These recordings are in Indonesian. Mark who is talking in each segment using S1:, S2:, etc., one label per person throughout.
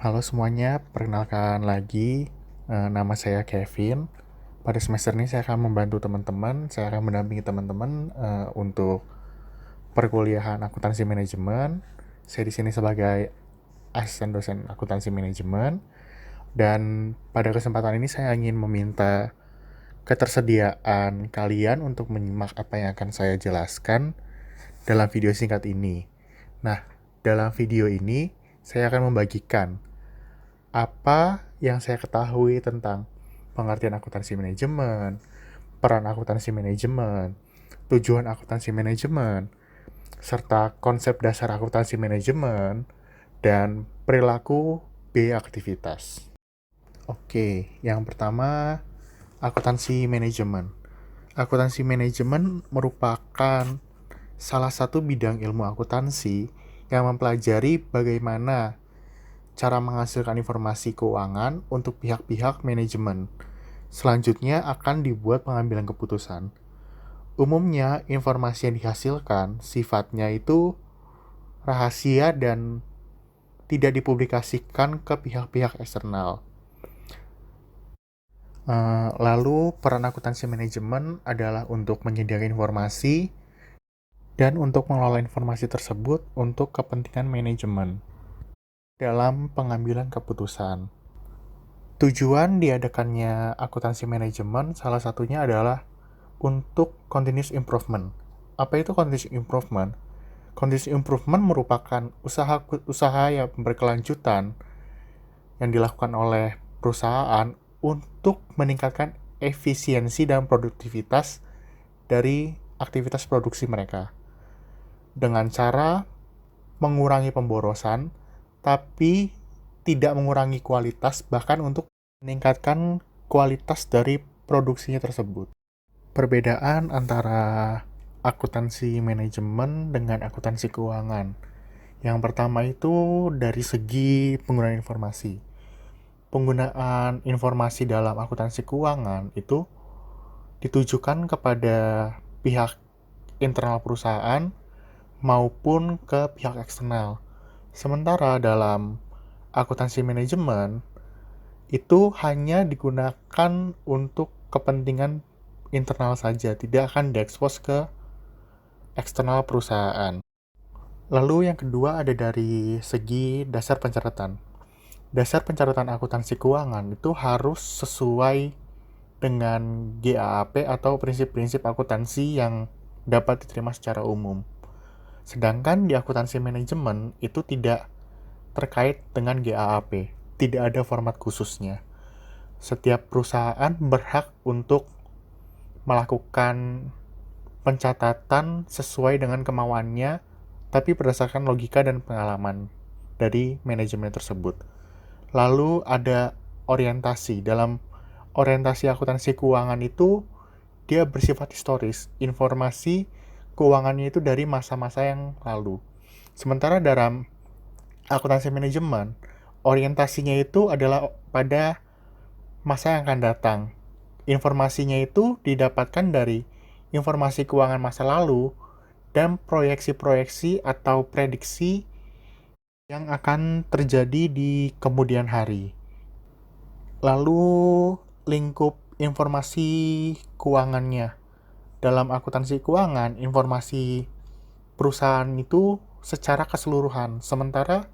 S1: Halo semuanya, perkenalkan lagi, nama saya Kevin. Pada semester ini saya akan membantu teman-teman, saya akan mendampingi teman-teman untuk perkuliahan akuntansi manajemen. Saya di sini sebagai asisten dosen akuntansi manajemen, dan pada kesempatan ini saya ingin meminta ketersediaan kalian untuk menyimak apa yang akan saya jelaskan dalam video singkat ini. Nah, dalam video ini saya akan membagikan apa yang saya ketahui tentang pengertian akuntansi manajemen, peran akuntansi manajemen, tujuan akuntansi manajemen, serta konsep dasar akuntansi manajemen, dan perilaku biaya aktivitas. Oke, yang pertama, akuntansi manajemen. Akuntansi manajemen merupakan salah satu bidang ilmu akuntansi yang mempelajari bagaimana cara menghasilkan informasi keuangan untuk pihak-pihak manajemen. Selanjutnya akan dibuat pengambilan keputusan. Umumnya, informasi yang dihasilkan sifatnya itu rahasia dan tidak dipublikasikan ke pihak-pihak eksternal. Lalu, peran akuntansi manajemen adalah untuk menyediakan informasi dan untuk mengelola informasi tersebut untuk kepentingan manajemen dalam pengambilan keputusan. Tujuan diadakannya akuntansi manajemen salah satunya adalah untuk continuous improvement. Apa itu continuous improvement? Continuous improvement merupakan usaha yang berkelanjutan yang dilakukan oleh perusahaan untuk meningkatkan efisiensi dan produktivitas dari aktivitas produksi mereka dengan cara mengurangi pemborosan tapi tidak mengurangi kualitas, bahkan untuk meningkatkan kualitas dari produksinya tersebut. Perbedaan antara akuntansi manajemen dengan akuntansi keuangan. Yang pertama itu dari segi penggunaan informasi. Penggunaan informasi dalam akuntansi keuangan itu ditujukan kepada pihak internal perusahaan maupun ke pihak eksternal. Sementara dalam akuntansi manajemen itu hanya digunakan untuk kepentingan internal saja, tidak akan diekspos ke eksternal perusahaan. Lalu yang kedua ada dari segi dasar pencatatan. Dasar pencatatan akuntansi keuangan itu harus sesuai dengan GAAP atau prinsip-prinsip akuntansi yang dapat diterima secara umum. Sedangkan di akuntansi manajemen itu tidak terkait dengan GAAP, tidak ada format khususnya. Setiap perusahaan berhak untuk melakukan pencatatan sesuai dengan kemauannya, tapi berdasarkan logika dan pengalaman dari manajemen tersebut. Lalu ada orientasi. Dalam orientasi akuntansi keuangan itu, dia bersifat historis. Informasi keuangannya itu dari masa-masa yang lalu. Sementara dalam akuntansi manajemen, orientasinya itu adalah pada masa yang akan datang. Informasinya itu didapatkan dari informasi keuangan masa lalu dan proyeksi-proyeksi atau prediksi yang akan terjadi di kemudian hari. Lalu lingkup informasi keuangannya. Dalam akuntansi keuangan, informasi perusahaan itu secara keseluruhan. Sementara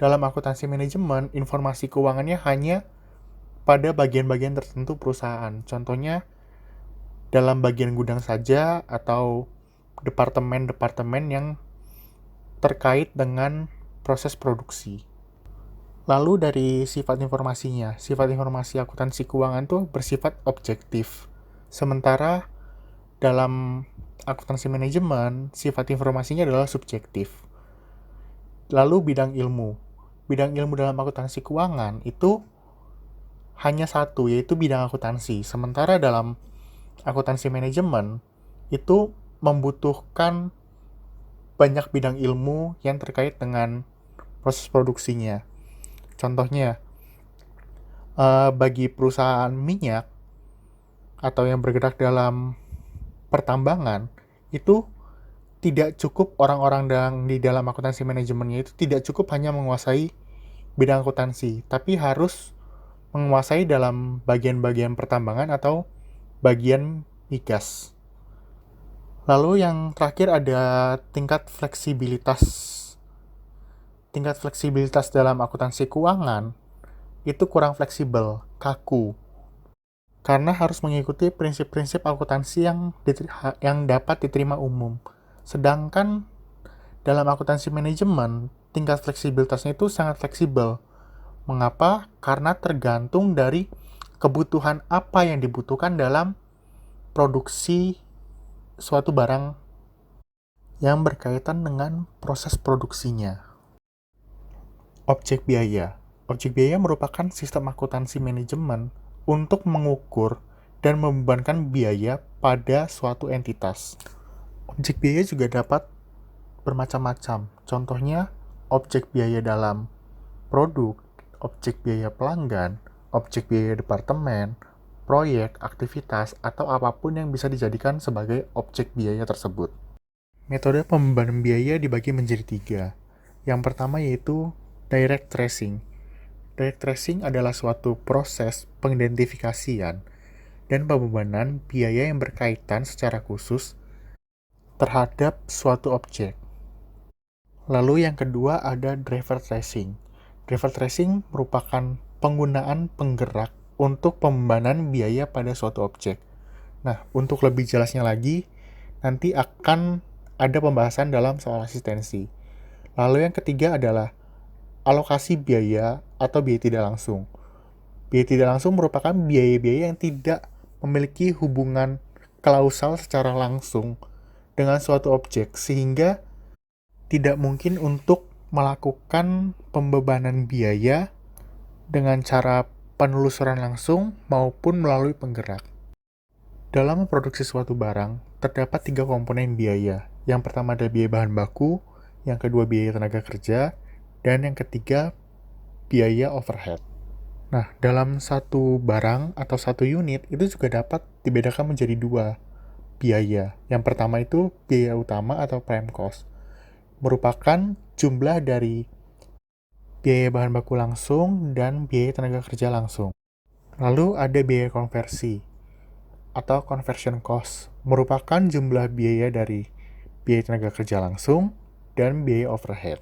S1: dalam akuntansi manajemen, informasi keuangannya hanya pada bagian-bagian tertentu perusahaan. Contohnya, dalam bagian gudang saja atau departemen-departemen yang terkait dengan proses produksi. Lalu dari sifat informasinya, sifat informasi akuntansi keuangan itu bersifat objektif. Sementara dalam akuntansi manajemen, sifat informasinya adalah subjektif. Lalu bidang ilmu. Bidang ilmu dalam akuntansi keuangan itu hanya satu, yaitu bidang akuntansi. Sementara dalam akuntansi manajemen itu membutuhkan banyak bidang ilmu yang terkait dengan proses produksinya. Contohnya, bagi perusahaan minyak atau yang bergerak dalam pertambangan, itu tidak cukup orang-orang di dalam akuntansi manajemennya itu tidak cukup hanya menguasai bidang akuntansi, tapi harus menguasai dalam bagian-bagian pertambangan atau bagian migas. Lalu yang terakhir ada tingkat fleksibilitas. Tingkat fleksibilitas dalam akuntansi keuangan itu kurang fleksibel, kaku, karena harus mengikuti prinsip-prinsip akuntansi yang dapat diterima umum. Sedangkan dalam akuntansi manajemen, tingkat fleksibilitasnya itu sangat fleksibel. Mengapa? Karena tergantung dari kebutuhan apa yang dibutuhkan dalam produksi suatu barang yang berkaitan dengan proses produksinya. Objek biaya. Objek biaya merupakan sistem akuntansi manajemen untuk mengukur dan membebankan biaya pada suatu entitas. Objek biaya juga dapat bermacam-macam. Contohnya, objek biaya dalam produk, objek biaya pelanggan, objek biaya departemen, proyek, aktivitas, atau apapun yang bisa dijadikan sebagai objek biaya tersebut. Metode pembebanan biaya dibagi menjadi 3. Yang pertama yaitu direct tracing. Direct tracing adalah suatu proses pengidentifikasian dan pembebanan biaya yang berkaitan secara khusus terhadap suatu objek. Lalu yang kedua ada driver tracing. Driver tracing merupakan penggunaan penggerak untuk pembebanan biaya pada suatu objek. Nah, untuk lebih jelasnya lagi, nanti akan ada pembahasan dalam soal asistensi. Lalu yang ketiga adalah alokasi biaya atau biaya tidak langsung. Biaya tidak langsung merupakan biaya-biaya yang tidak memiliki hubungan klausal secara langsung dengan suatu objek, sehingga tidak mungkin untuk melakukan pembebanan biaya dengan cara penelusuran langsung maupun melalui penggerak. Dalam memproduksi suatu barang, terdapat 3 komponen biaya. Yang pertama ada biaya bahan baku, yang kedua biaya tenaga kerja, dan yang ketiga biaya overhead. Nah, dalam satu barang atau satu unit itu juga dapat dibedakan menjadi 2 biaya. Yang pertama itu biaya utama atau prime cost, merupakan jumlah dari biaya bahan baku langsung dan biaya tenaga kerja langsung. Lalu ada biaya konversi atau conversion cost, merupakan jumlah biaya dari biaya tenaga kerja langsung dan biaya overhead.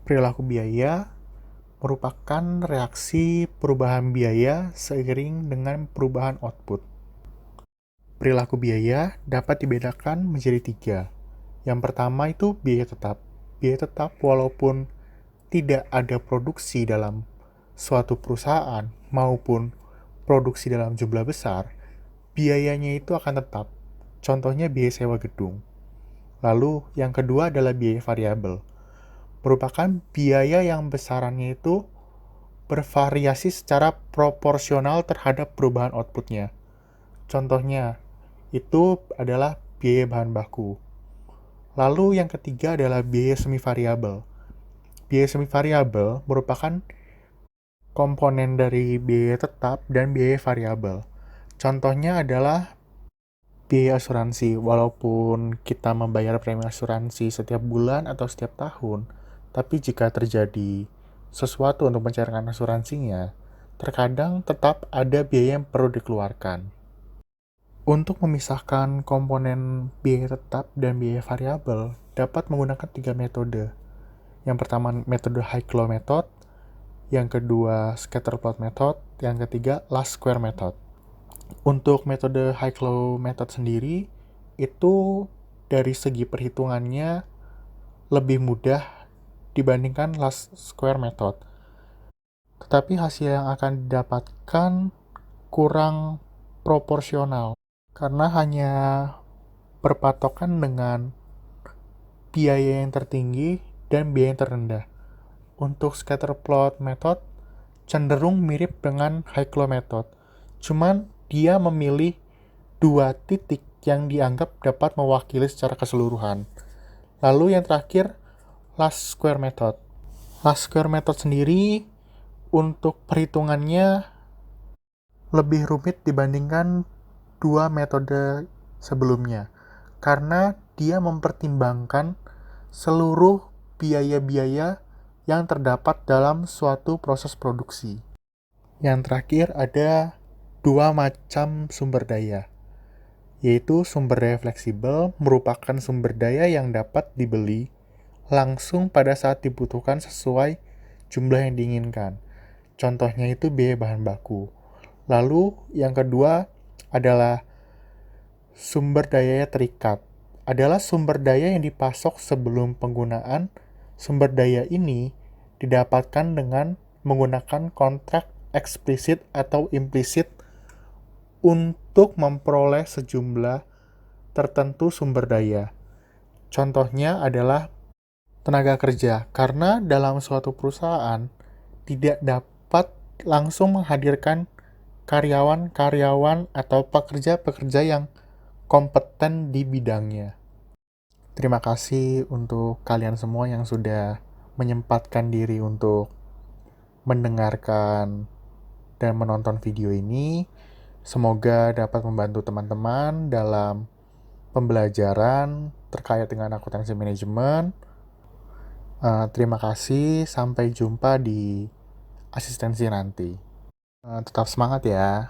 S1: Perilaku biaya merupakan reaksi perubahan biaya seiring dengan perubahan output. Perilaku biaya dapat dibedakan menjadi 3. Yang pertama itu biaya tetap. Biaya tetap walaupun tidak ada produksi dalam suatu perusahaan maupun produksi dalam jumlah besar, biayanya itu akan tetap. Contohnya biaya sewa gedung. Lalu yang kedua adalah biaya variabel. Merupakan biaya yang besarannya itu bervariasi secara proporsional terhadap perubahan outputnya. Contohnya itu adalah biaya bahan baku. Lalu yang ketiga adalah biaya semi variabel. Biaya semi variabel merupakan komponen dari biaya tetap dan biaya variabel. Contohnya adalah biaya asuransi. Walaupun kita membayar premi asuransi setiap bulan atau setiap tahun, tapi jika terjadi sesuatu untuk mencairkan asuransinya, terkadang tetap ada biaya yang perlu dikeluarkan. Untuk memisahkan komponen biaya tetap dan biaya variabel, dapat menggunakan 3 metode. Yang pertama metode High-Low method, yang kedua Scatterplot method, yang ketiga Least Square method. Untuk metode High-Low method sendiri, itu dari segi perhitungannya lebih mudah dibandingkan Least Square method. Tetapi hasil yang akan didapatkan kurang proporsional, karena hanya berpatokan dengan biaya yang tertinggi dan biaya yang terendah. Untuk Scatterplot method cenderung mirip dengan High-Low method, cuman dia memilih 2 titik yang dianggap dapat mewakili secara keseluruhan. Lalu yang terakhir, Least Square method. Least Square method sendiri untuk perhitungannya lebih rumit dibandingkan 2 metode sebelumnya, karena dia mempertimbangkan seluruh biaya-biaya yang terdapat dalam suatu proses produksi. Yang terakhir ada dua macam sumber daya, yaitu sumber daya fleksibel merupakan sumber daya yang dapat dibeli langsung pada saat dibutuhkan sesuai jumlah yang diinginkan. Contohnya itu biaya bahan baku. Lalu yang kedua adalah sumber daya terikat. Adalah sumber daya yang dipasok sebelum penggunaan. Sumber daya ini didapatkan dengan menggunakan kontrak eksplisit atau implisit untuk memperoleh sejumlah tertentu sumber daya. Contohnya adalah tenaga kerja, karena dalam suatu perusahaan tidak dapat langsung menghadirkan karyawan-karyawan atau pekerja-pekerja yang kompeten di bidangnya. Terima kasih untuk kalian semua yang sudah menyempatkan diri untuk mendengarkan dan menonton video ini. Semoga dapat membantu teman-teman dalam pembelajaran terkait dengan akuntansi manajemen. Terima kasih, sampai jumpa di asistensi nanti. Tetap semangat ya.